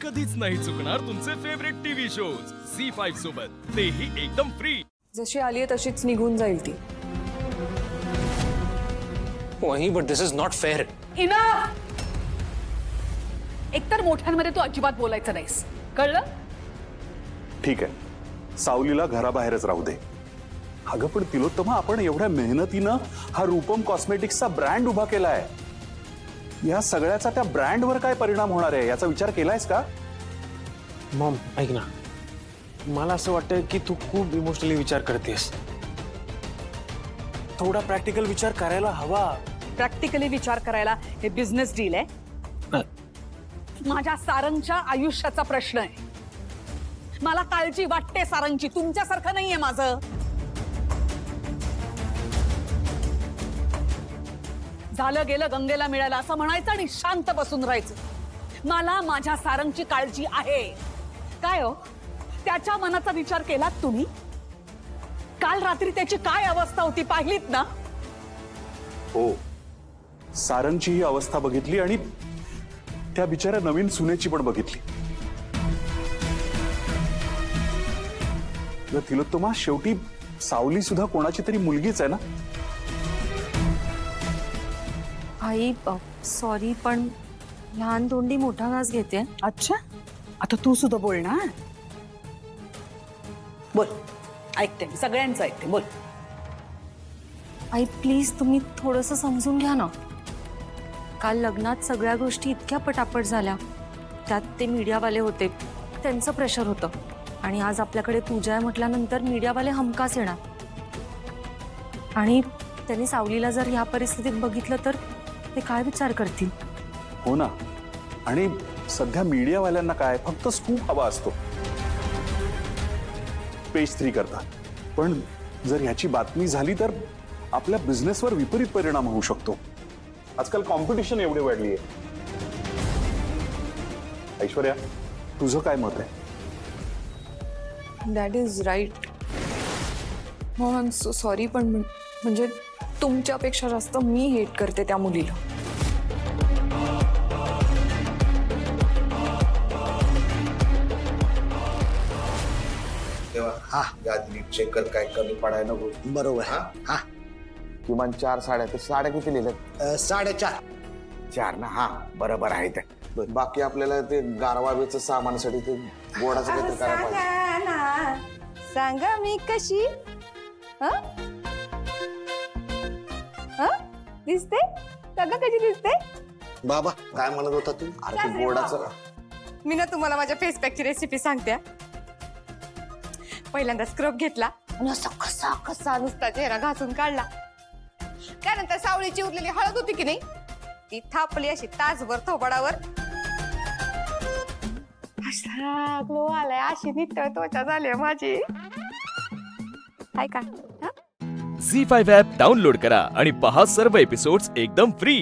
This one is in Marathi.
कधीच नाही चुकणार तुमचे फेवरेट टीव्ही शोज झी5 सोबत, तेही एकदम फ्री। जशी आली आहे तशीच निघून जाईल ती। वही, but this is not fair. Enough. एकतर मोठ्यांमध्ये तू अजिबात बोलायचं नाहीस, कळलं? ठीक आहे, सावलीला घराबाहेरच राहू दे। अगं पण तिलोत्तमा, आपण एवढ्या मेहनतीनं हा रूपम कॉस्मेटिक्सचा ब्रँड उभा केलाय। या सगळ्याचा त्या ब्रँडवर काय परिणाम होणार आहे याचा विचार केलायस का? मॉम, ऐक ना, मला असं वाटतं की तू खूप इमोशनली विचार करतेस। थोडा प्रॅक्टिकल विचार करायला हवा। प्रॅक्टिकली विचार करायला हे बिझनेस डील आहे। माझ्या सारंगच्या आयुष्याचा प्रश्न आहे। मला काळजी वाटते सारंगची, तुमच्यासारखं नाहीये माझं। झालं गेलं गंगेला मिळालं असं म्हणायचं आणि शांत बसून राहायचं। मला माझ्या सारंगची काळजी आहे। काय हो, त्याच्या मनाचा विचार केलात तुम्ही? काल रात्री त्याची काय अवस्था होती पाहिलीत ना? हो, सारंगची ही अवस्था बघितली आणि त्या बिचाऱ्या नवीन सुनेची पण बघितली। तिलोत्तमा, शेवटी सावली सुद्धा कोणाची तरी मुलगीच आहे ना। आई सॉरी, पण लहान तोंडी मोठा घास घेते। अच्छा, आता तू सुद्धा बोल ना। बोल, ऐकते मी, सगळ्यांचं ऐकते, बोल। आई प्लीज, तुम्ही थोडंसं समजून घ्या ना। काल लग्नात सगळ्या गोष्टी इतक्या पटापट झाल्या, त्यात ते मीडियावाले होते, त्यांचं प्रेशर होतं, आणि आज आपल्याकडे पूजा आहे म्हटल्यानंतर मीडियावाले हमखास येणार, आणि त्यांनी सावलीला जर ह्या परिस्थितीत बघितलं तर ते काय विचार करतील? हो ना, आणि सध्या मीडियावाल्यांना काय फक्त स्कूप हवा असतो, पेज 3 करता। पण जर ह्याची बातमी झाली तर आपल्या बिझनेसवर विपरीत परिणाम होऊ शकतो। आजकाल कॉम्पिटिशन एवढी वाढली आहे। ऐश्वर्या, तुझं काय मत आहे? That is right mom, I am so sorry, पण म्हणजे तुमच्यापेक्षा जास्त मी हेट करते त्या मुलीला। हा गादी चेक कर, काय कमी पडायला नको। बरोबर। हा किमान 4 साड्या, तर साड्या किती लिहिल्यात? 4.5 4 ना। हा बरोबर आहे ते। बाकी आपल्याला ते गारवावेचं सामानासाठी ते गोडाचं काहीतरी करायला पाहिजे। सांगा मी कशी दिसते? सगळं कशी दिसते? बाबा काय म्हणत होता तू? अरे ते गोडाचं। मी ना तुम्हाला माझ्या फेस पॅकची रेसिपी सांगते। पहिल्यांदा स्क्रब घेतला, कसा कसा नुसता चेहरा घासून काढला। त्यानंतर सावळीची उरलेली हळद होती की नाही, ती थापली अशी तासभर थोबाडावर। असा ग्लो आलाय, अशी नितळ त्वचा झाली माझी। काय का? झी5 ॲप डाउनलोड करा आणि पहा सर्व एपिसोड्स एकदम फ्री।